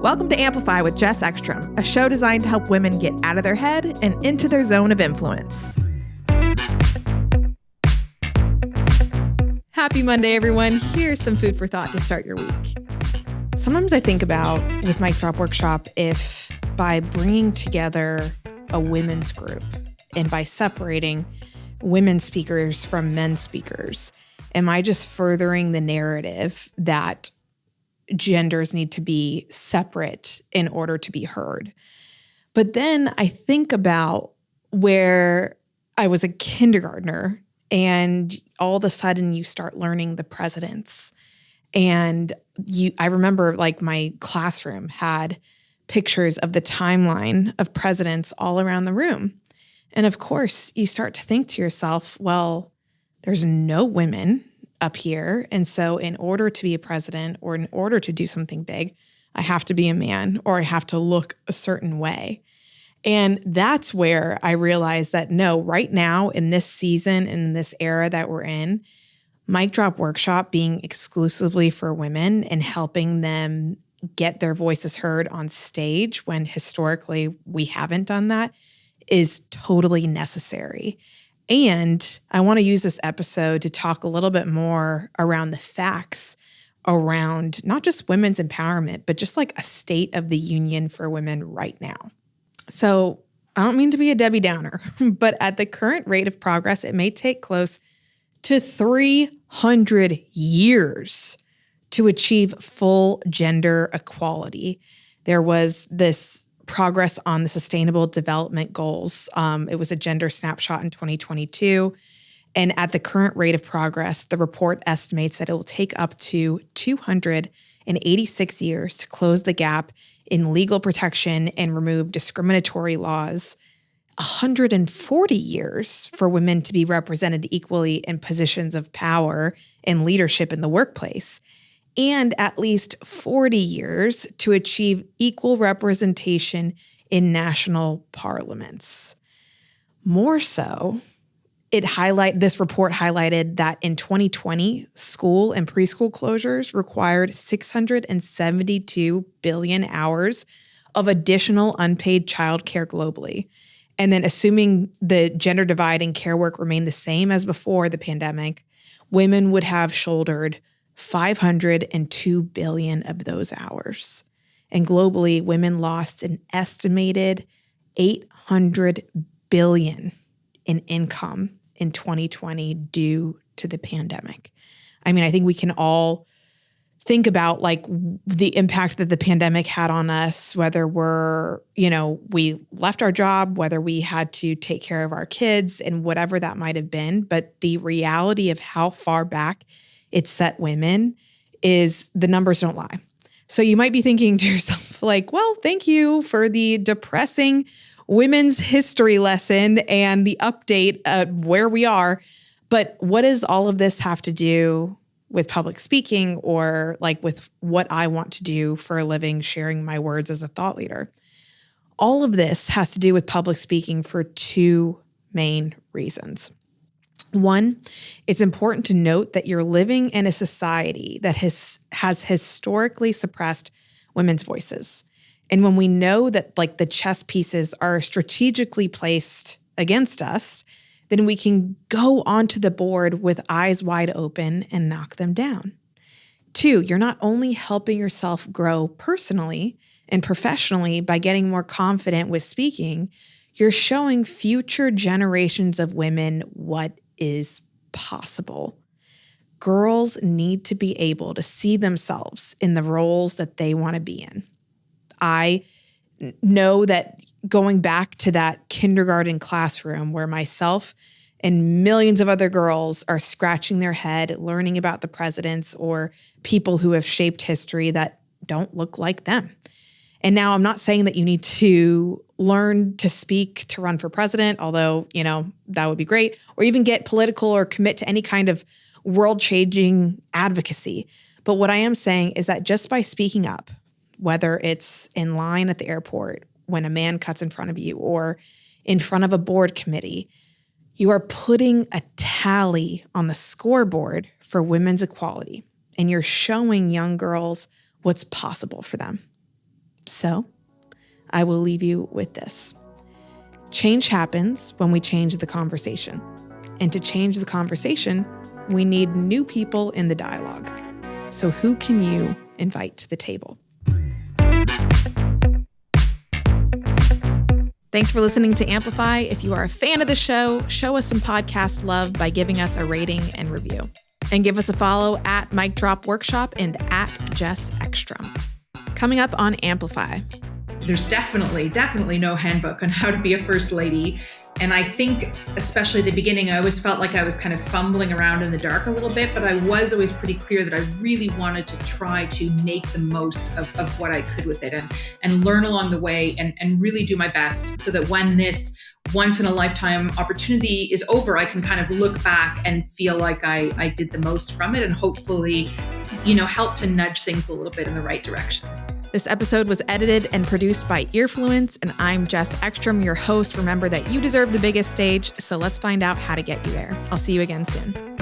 Welcome to Amplify with Jess Ekstrom, a show designed to help women get out of their head and into their zone of influence. Happy Monday, everyone. Here's some food for thought to start your week. Sometimes I think about, with Mic Drop Workshop, if by bringing together a women's group and by separating women speakers from men speakers, am I just furthering the narrative that genders need to be separate in order to be heard? But then I think about where I was a kindergartner and all of a sudden you start learning the presidents. And I remember like my classroom had pictures of the timeline of presidents all around the room. And of course, you start to think to yourself, well, there's no women up here. And so in order to be a president or in order to do something big, I have to be a man or I have to look a certain way. And that's where I realized that no, right now in this season, in this era that we're in, Mic Drop Workshop being exclusively for women and helping them get their voices heard on stage when historically we haven't done that is totally necessary. And I want to use this episode to talk a little bit more around the facts around not just women's empowerment, but just like a state of the union for women right now. So I don't mean to be a Debbie Downer, but at the current rate of progress, it may take close to 300 years to achieve full gender equality. There was this progress on the Sustainable Development Goals. It was a gender snapshot in 2022. And at the current rate of progress, the report estimates that it will take up to 286 years to close the gap in legal protection and remove discriminatory laws, 140 years for women to be represented equally in positions of power and leadership in the workplace, and at least 40 years to achieve equal representation in national parliaments. More so, this report highlighted that in 2020, school and preschool closures required 672 billion hours of additional unpaid childcare globally. And then assuming the gender divide in care work remained the same as before the pandemic, women would have shouldered 502 billion of those hours. And globally, women lost an estimated 800 billion in income in 2020 due to the pandemic. I mean, I think we can all think about like the impact that the pandemic had on us, whether we left our job, whether we had to take care of our kids and whatever that might have been. But the reality of how far back it set women is the numbers don't lie. So you might be thinking to yourself like, well, thank you for the depressing women's history lesson and the update of where we are. But what does all of this have to do with public speaking or like with what I want to do for a living, sharing my words as a thought leader? All of this has to do with public speaking for two main reasons. One, it's important to note that you're living in a society that has historically suppressed women's voices. And when we know that like the chess pieces are strategically placed against us, then we can go onto the board with eyes wide open and knock them down. Two, you're not only helping yourself grow personally and professionally by getting more confident with speaking, you're showing future generations of women what is possible. Girls need to be able to see themselves in the roles that they want to be in. I know that going back to that kindergarten classroom where myself and millions of other girls are scratching their head, learning about the presidents or people who have shaped history that don't look like them. And now I'm not saying that you need to learn to speak to run for president, although, that would be great, or even get political or commit to any kind of world-changing advocacy. But what I am saying is that just by speaking up, whether it's in line at the airport when a man cuts in front of you or in front of a board committee, you are putting a tally on the scoreboard for women's equality, and you're showing young girls what's possible for them. So I will leave you with this. Change happens when we change the conversation. And to change the conversation, we need new people in the dialogue. So who can you invite to the table? Thanks for listening to Amplify. If you are a fan of the show, show us some podcast love by giving us a rating and review. And give us a follow at Mic Drop Workshop and at Jess Ekstrom. Coming up on Amplify. There's definitely no handbook on how to be a first lady. And I think, especially at the beginning, I always felt like I was kind of fumbling around in the dark a little bit, but I was always pretty clear that I really wanted to try to make the most of what I could with it and learn along the way and really do my best so that when this once in a lifetime opportunity is over, I can kind of look back and feel like I did the most from it and hopefully, help to nudge things a little bit in the right direction. This episode was edited and produced by Earfluence, and I'm Jess Ekstrom, your host. Remember that you deserve the biggest stage, so let's find out how to get you there. I'll see you again soon.